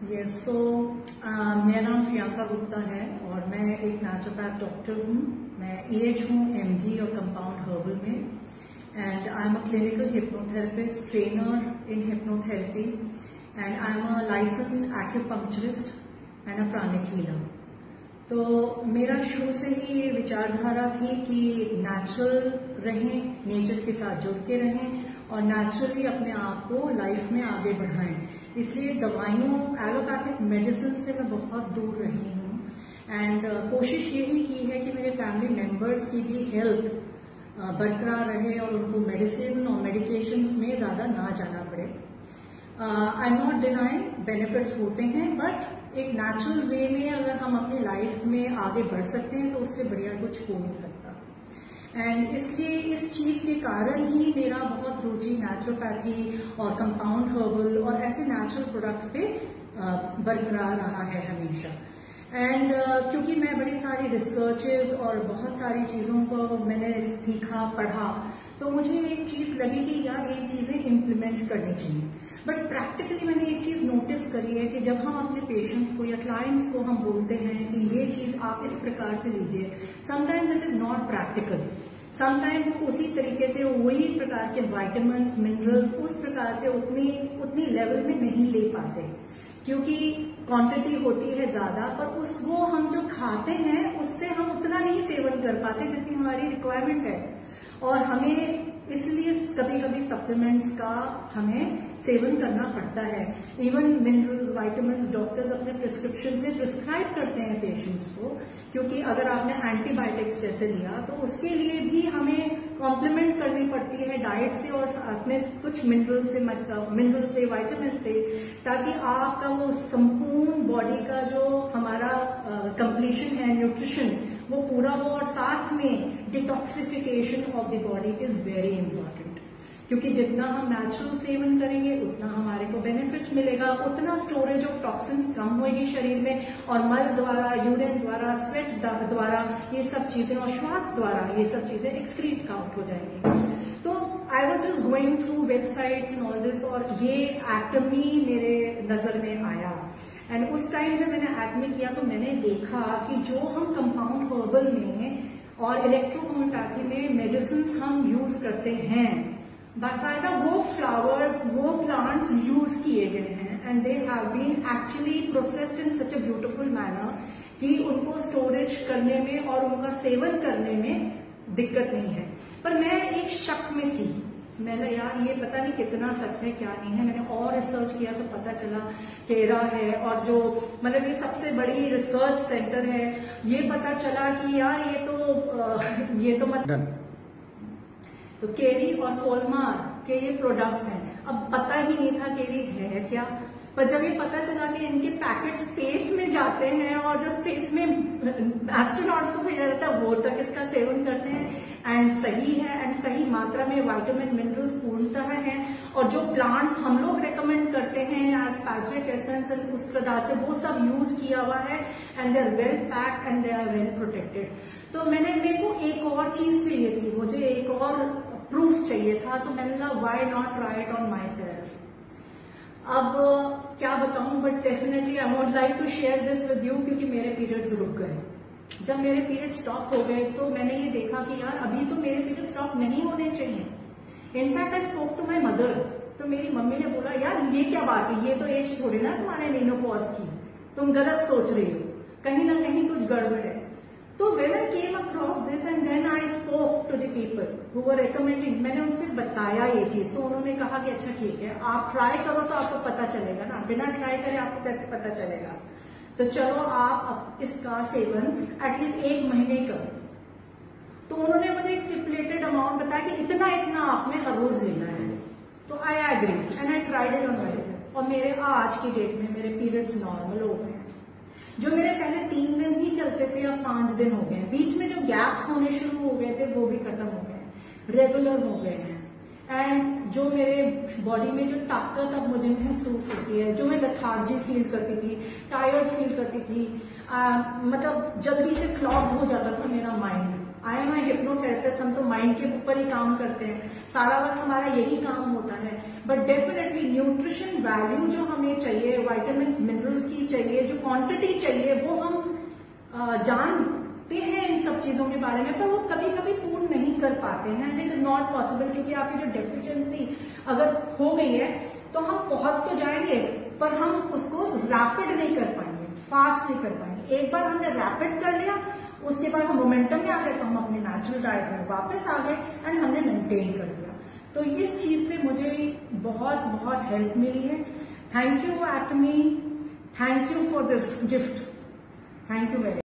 Yes so मेरा नाम प्रियंका गुप्ता है और मैं एक नेचुरोपैथ डॉक्टर हूँ। मैं EH हूँ MG और कंपाउंड हर्बल में, and I am a clinical hypnotherapist trainer in hypnotherapy, and I am a licensed acupuncturist and a pranic healer. तो मेरा शुरू से ही ये विचारधारा थी कि नेचुरल रहें, नेचर के साथ जुड़ के रहें और नेचुरली अपने आप को लाइफ में आगे बढ़ाएं। इसलिए दवाइयों, एलोपैथिक मेडिसिन से मैं बहुत दूर रही हूँ एंड कोशिश यही की है कि मेरे फैमिली मेंबर्स की भी हेल्थ बरकरार रहे और उनको मेडिसिन और मेडिकेशंस में ज्यादा ना जाना पड़े। I am not denying benefits होते हैं, बट एक नेचुरल वे में अगर हम अपनी लाइफ में आगे बढ़ सकते हैं तो उससे बढ़िया कुछ हो नहीं सकता। एंड इसलिए इस चीज के कारण ही मेरा बहुत रुचि नेचुरोपैथी और कंपाउंड हर्बल और ऐसे नेचुरल प्रोडक्ट्स पे बरकरार रहा है हमेशा। एंड क्योंकि मैं बड़ी सारी रिसर्चेस और बहुत सारी चीजों को मैंने सीखा, पढ़ा, तो मुझे एक चीज लगी कि यार ये चीजें इम्प्लीमेंट करनी चाहिए। बट प्रैक्टिकली मैंने एक चीज नोटिस करी है कि जब हम अपने पेशेंट्स को या क्लाइंट्स को हम बोलते हैं कि ये चीज आप इस प्रकार से लीजिए, sometimes it is not practical. Sometimes उसी तरीके से वही प्रकार के विटामिन्स, मिनरल्स उस प्रकार से उतनी लेवल में नहीं ले पाते, क्योंकि क्वांटिटी होती है ज्यादा, पर वो हम जो खाते हैं उससे हम उतना नहीं सेवन कर पाते जितनी हमारी रिक्वायरमेंट है। और हमें इसलिए कभी कभी सप्लीमेंट्स का हमें सेवन करना पड़ता है। इवन मिनरल्स, विटामिन्स डॉक्टर्स अपने प्रिस्क्रिप्शन में प्रिस्क्राइब करते हैं पेशेंट्स को, क्योंकि अगर आपने एंटीबायोटिक्स जैसे लिया तो उसके लिए भी हमें कॉम्प्लीमेंट करनी पड़ती है डाइट से और साथ में कुछ मिनरल से, विटामिन से, ताकि आपका वो संपूर्ण बॉडी का जो हमारा कंप्लीशन है, न्यूट्रिशन, वो पूरा हो। और साथ में detoxification of the body is very important, क्योंकि जितना हम नेचुरल सेवन करेंगे उतना हमारे को बेनिफिट मिलेगा, उतना स्टोरेज ऑफ टॉक्सिन्स कम होगी शरीर में, और मल द्वारा, यूरिन द्वारा, स्वेट द्वारा, ये सब चीजें और श्वास द्वारा ये सब चीजें एक्सक्रीट आउट हो जाएंगी। तो I was just going through websites and all this, और ये एटमी मेरे नजर में आया। एंड उस टाइम जब मैंने एटमी किया तो मैंने देखा कि जो हम कंपाउंड हर्बल में और इलेक्ट्रोहोम्योपैथी में मेडिसिन हम यूज करते हैं, बाकायदा वो फ्लावर्स, वो प्लांट्स यूज किए गए हैं, and they have been actually processed in such a beautiful manner कि उनको स्टोरेज करने में और उनका सेवन करने में दिक्कत नहीं है। पर मैं एक शक में थी, मैंने यार ये पता नहीं कितना सच है क्या नहीं है। मैंने और रिसर्च किया तो पता चला केरा है, और जो मतलब ये सबसे बड़ी रिसर्च सेंटर है, ये पता चला कि यार ये तो मतलब तो केरी और कोलमार के ये प्रोडक्ट्स हैं। अब पता ही नहीं था केरी है क्या, पर जब ये पता चला कि इनके पैकेट स्पेस में जाते हैं और जो स्पेस में एस्ट्रोनॉट्स को भेजा जाता है वो तक इसका सेवन करते हैं, एंड सही है, एंड सही मात्रा में विटामिन, मिनरल्स पूर्णतः हैं, और जो प्लांट्स हम लोग रेकमेंड करते हैं एज पैचरिक एसेंस उस प्रकार से वो सब यूज किया हुआ है, and they are well packed and they are well protected. तो मेरे को एक और चीज चाहिए थी, मुझे एक और प्रूफ चाहिए था, तो मैंने कहा why not try it on myself. अब क्या बताऊं, but definitely I would like to share this with you, क्योंकि मेरे पीरियड्स रुक गए। जब मेरे पीरियड स्टॉप हो गए तो मैंने ये देखा कि यार अभी तो मेरे पीरियड स्टॉप नहीं होने चाहिए। In fact I spoke to my mother, तो मेरी मम्मी ने बोला यार ये क्या बात है, ये तो एज थोड़ी ना तुम्हारे मेनोपॉज की, तुम गलत सोच रही हो, कहीं ना कहीं कुछ गड़बड़ है। तो when I came across this and then I spoke to the people who were recommending, मैंने उनसे बताया ये चीज, तो उन्होंने कहा कि अच्छा ठीक है, आप ट्राई करो तो आपको पता चलेगा ना, बिना ट्राई करे आपको कैसे पता चलेगा। तो चलो आप इसका सेवन एटलीस्ट 1 महीने करो। तो उन्होंने मुझे एक स्टिपुलेटेड अमाउंट बताया कि इतना आपने हर रोज लेना है। तो I agree and I tried it on myself, और मेरे आज की डेट में मेरे पीरियड्स नॉर्मल हो गए। जो मेरे पहले 3 दिन ही चलते थे अब 5 दिन हो गए, बीच में जो गैप्स होने शुरू हो गए थे वो भी खत्म हो गए, रेगुलर हो गए हैं। एंड जो मेरे बॉडी में जो ताकत अब मुझे महसूस होती है, जो मैं लेथार्जी फील करती थी, टायर्ड फील करती थी, मतलब जल्दी से क्लॉग हो जाता था मेरा mind. I am I hypnotherapist, हम तो माइंड के ऊपर ही काम करते हैं, सारा वक्त हमारा यही काम होता है। बट डेफिनेटली न्यूट्रिशन वैल्यू जो हमें चाहिए, विटामिन मिनरल्स की चाहिए, जो क्वांटिटी चाहिए वो हम जानते हैं इन सब चीजों के बारे में, पर वो कभी कभी पूर्ण नहीं कर पाते हैं। And it is not possible, क्योंकि आपकी जो डेफिशिएंसी अगर हो गई है तो हम पहुंच तो जाएंगे पर हम उसको रैपिड नहीं कर पाएंगे, फास्ट नहीं कर पाएंगे। एक बार हमने रैपिड कर लिया, उसके बाद हम मोमेंटम में आ गए तो हम अपने नेचुरल डाइट में वापस आ गए एंड हमने मेंटेन कर लिया। तो इस चीज से मुझे बहुत बहुत हेल्प मिली है। थैंक यू एटमी, thank you for this gift, thank you very